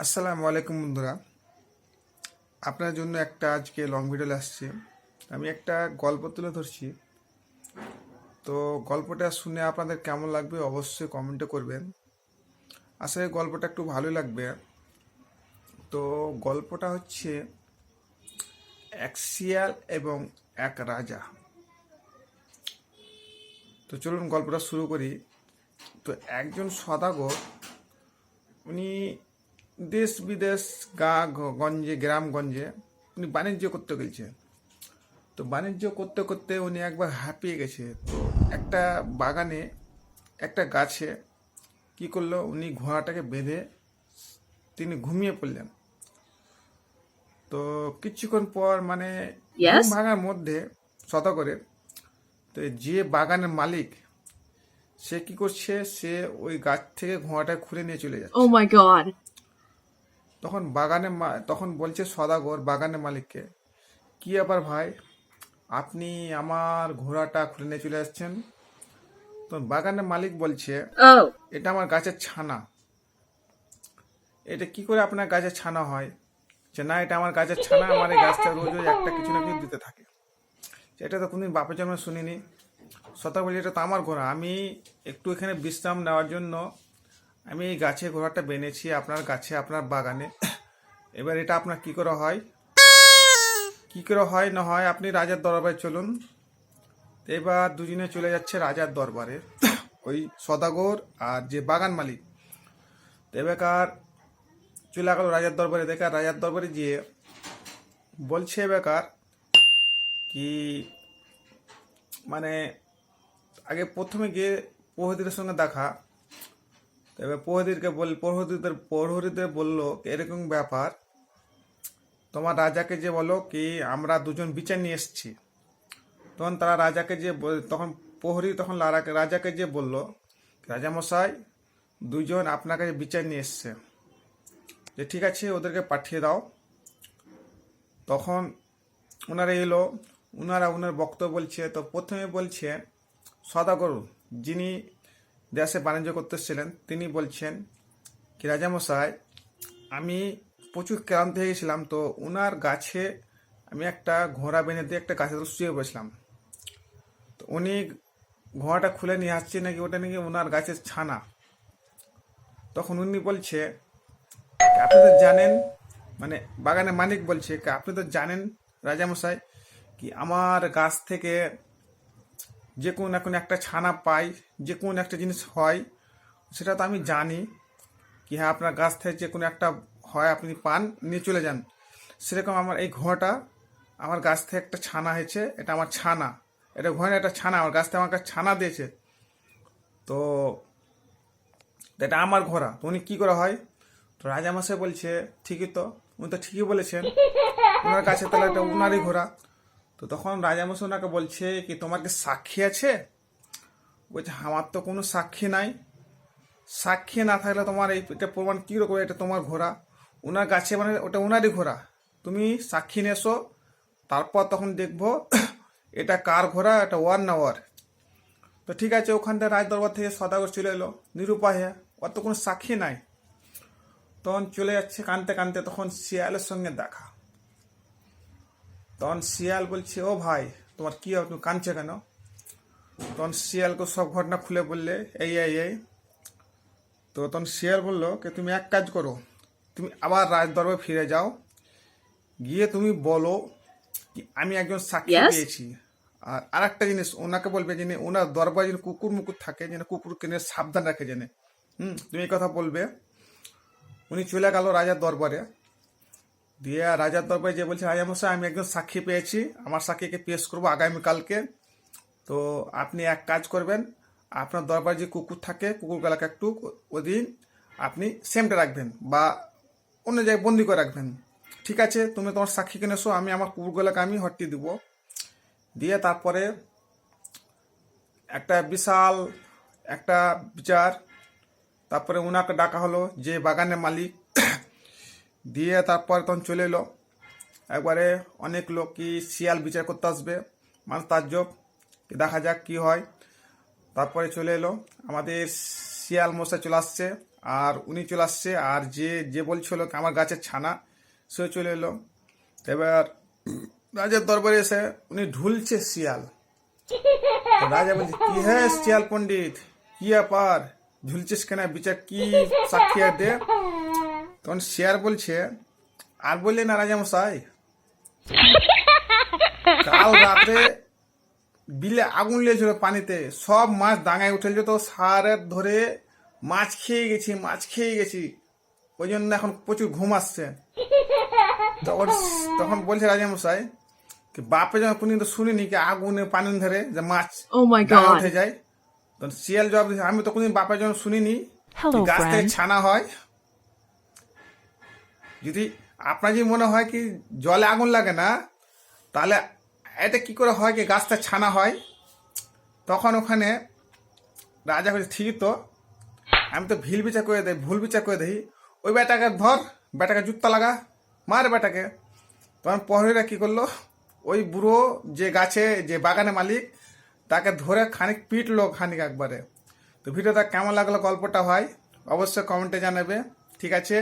আসসালামু আলাইকুম বন্ধুরা, আপনার জন্য একটা আজকে লং ভিডিও আসছে। আমি একটা গল্প তুলে ধরছি। তো গল্পটা শুনে আপনাদের কেমন লাগবে অবশ্যই কমেন্টে করবেন। আসলে গল্পটা একটু ভালোই লাগবে। তো গল্পটা হচ্ছে এক শিয়াল এবং এক রাজা। তো চলুন গল্পটা শুরু করি। তো একজন সদাগর, উনি দেশ বিদেশ গঞ্জে গ্রামগঞ্জে উনি বাণিজ্য করতে গেছে। তো বাণিজ্য করতে করতে উনি একবার হাঁপিয়ে গেছে। তো একটা বাগানে একটা গাছে কি করলো, উনি ঘোড়াটাকে বেঁধে তিনি ঘুমিয়ে পড়লেন। তো কিছুক্ষণ পর ঘুম Yes? ভাঙার মধ্যে শতকরে তো যে বাগানের মালিক সে কি করছে, সে ওই গাছ থেকে ঘোড়াটা খুলে নিয়ে চলে Oh যাচ্ছে। my god. তখন বলছে সদাগর বাগানের মালিককে, কি ব্যাপার ভাই, আপনি আমার ঘোড়াটা খুলে নিয়ে চলে যাচ্ছেন? তো বাগানের মালিক বলছে, Oh. এটা আমার গাছের ছানা। এটা কি করে আপনার গাছের ছানা হয়? যে না, এটা আমার গাছের ছানা, আমার এই গাছটা রোজ রোজ একটা কিছু না কিছু দিতে থাকে। এটা তো কোনদিন বাপের জন্মে শুনিনি। সতা বলি, এটা তো আমার ঘোড়া, আমি একটু এখানে বিশ্রাম নেওয়ার জন্য আমি এই গাছে ঘোড়াটা বেঁধেছি আপনার গাছে, আপনার বাগানে। এবার এটা আপনার কি করে হয়? কি করে হয় না হয় আপনি রাজার দরবারে চলুন। এবার দুজনে চলে যাচ্ছে রাজার দরবারে, ওই সদাগর আর যে বাগান মালিক। এবার চলে গেল রাজার দরবারে। রাজার দরবারে গিয়ে বলছে বেকার কি, মানে আগে প্রথমে গিয়ে প্রহরীদের সঙ্গে দেখা। এবার প্রহরীদের বললো এরকম ব্যাপার, তোমার রাজাকে যে বলো কি আমরা দুজন বিচার নিয়ে এসেছি। তখন তারা রাজাকে যে তখন প্রহরী তখন রাজাকে যে বলল, রাজামশাই দুজন আপনার কাছে বিচার নিয়ে এসছে, যে ঠিক আছে ওদেরকে পাঠিয়ে দাও। তখন ওনারা এলো, ওনার বক্তব্য বলছে। তো প্রথমে বলছে সদাগর, যিনি দেশে বাণিজ্য করতে এসেছিলেন, তিনি বলছেন কি রাজামশাই, আমি প্রচুর ক্লান্ত হয়ে গেছিলাম। তো ওনার গাছে আমি একটা ঘোড়া বেঁধে দিয়ে একটা গাছে শুয়ে বসলাম। তো উনি ঘোড়াটা খুলে নিয়ে আসছে নাকি ওটা নাকি ওনার গাছের ছানা। তখন উনি বলছে, আপনি তো জানেন, বাগানের মালিক বলছে কি আপনি তো জানেন রাজামশাই কি আমার গাছ থেকে যে কোনো এখন একটা ছানা পাই, যে কোনো একটা জিনিস হয়, সেটা তো আমি জানি কি হ্যাঁ আপনার গাছ থেকে যে কোনো একটা হয় আপনি পান, নিয়ে চলে যান। সেরকম আমার এই ঘোড়াটা, আমার গাছ থেকে একটা ছানা হয়েছে, এটা আমার ছানা, এটা ঘোড়া একটা ছানা, আমার গাছ থেকে আমার কাছে ছানা দিয়েছে। তো এটা আমার ঘোড়া, তো উনি কী করে হয়? তো রাজামশাই বলছে, ঠিকই তো, উনি তো ঠিকই বলেছেন, ওনার কাছে তাহলে এটা ওনারই ঘোড়া। তো তখন রাজামশাই ওনাকে বলছে কি তোমার কি সাক্ষী আছে? বলছে আমার তো কোনো সাক্ষী নাই। সাক্ষী না থাকলে তোমার এটা প্রমাণ কী রকম এটা তোমার ঘোড়া? ওনার গাছে ওটা ওনারই ঘোড়া, তুমি সাক্ষী নিয়ে এসো, তারপর তখন দেখবো এটা কার ঘোড়া, এটা ওয়ার না ওয়ার। তো ঠিক আছে, ওখান থেকে রাজ দরবার থেকে সদাগর চলে এলো নিরুপায় হয়ে, ওর তো কোনো সাক্ষী নাই। তখন চলে যাচ্ছে কানতে কানতে, তখন শিয়ালের সঙ্গে দেখা। তখন শিয়াল বলছে, ও ভাই তোমার কি হবে, তুমি কাঁদছো কেন? তখন শিয়ালকে সব ঘটনা খুলে বললে, এই। তো তখন শিয়াল বললো কি তুমি এক কাজ করো, তুমি আবার রাজ দরবারে ফিরে যাও, গিয়ে তুমি বলো কি আমি একজন সাক্ষী Yes? পেয়েছি। আর আরেকটা জিনিস ওনাকে বলবে, যে ওনার দরবারে যেন কুকুর মুকুর থাকে, যেন কুকুরকে নিয়ে সাবধান রাখে জেনে। তুমি এই কথা বলবে। উনি চলে গেল রাজার দরবারে। দিয়ে রাজার দরবারে যে বলছে, রাজামশাই আমি একজন সাক্ষী পেয়েছি, আমার সাক্ষীকে পেশ করবো আগামীকালকে। তো আপনি এক কাজ করবেন, আপনার দরবারে যে কুকুর থাকে কুকুরগুলাকে একটু ওদিন আপনি সেমটা রাখবেন বা অন্য জায়গায় বন্দি করে রাখবেন। ঠিক আছে, তুমি তোমার সাক্ষীকে এসো, আমি আমার কুকুরগুলোকে আমি হট্টি দিব। দিয়ে তারপরে একটা বিশাল একটা বিচার, তারপরে ওনাকে ডাকা হলো যে বাগানের মালিক। দিয়ে তারপরে তখন চলে এলো একবারে অনেক লোক, কি শিয়াল বিচার করতে আসবে, মানুষ তাজ্জব, দেখা যাক কি হয়। তারপরে চলে এলো আমাদের শিয়াল মশাই চলে আসছে, আর উনি চলে আসছে, আর যে যে বলছিল কি আমার গাছের ছানা, সে চলে এলো। এবার রাজার দরবারে এসে উনি ঢুলছে শিয়াল। তো রাজা বলছে, কি হে শিয়াল পণ্ডিত, কি ব্যাপার, ঝুলছিস কেন, বিচার কি সাক্ষী আর দে। তখন শিয়াল বলছে, আর বললে না রাজা মশাই, কাল রাতে বিলে আগুন লেগেছিল পানিতে, সব মাছ ডাঙায় উঠেছিল, তো সারে ধরে মাছ খেয়ে গেছি, ওই জন্য এখন প্রচুর ঘুম আসছে। তখন তখন বলছে রাজামশাই কি বাপে যখন কোনদিন তো শুনিনি কি আগুনে পানি ধরে যে মাছ Oh my ডাঙা god. উঠে যায়। তখন শিয়াল জবাব দিচ্ছে, আমি তো কোনদিন বাপের যখন শুনিনি কি Hello, গাছ থেকে friend. ছানা হয়। যদি আপনার যদি মনে হয় কি জলে আগুন লাগে না, তাহলে এটা কি করে হয় কি গাছটা ছানা হয়। তখন ওখানে রাজা বলছে, ঠিকই তো, আমি তো ভুল বিচার করে দেই, ওই বেটাকে ধর, বেটাকে জুত্তা লাগা, মার বেটাকে। তখন প্রহরীরা কি করলো, ওই বুড়ো যে গাছে যে বাগানের মালিক তাকে ধরে খানিক পিটলো খানিক একবারে। তো ভিডিওটা কেমন লাগলো গল্পটা হয় অবশ্যই কমেন্টে জানাবে। ঠিক আছে।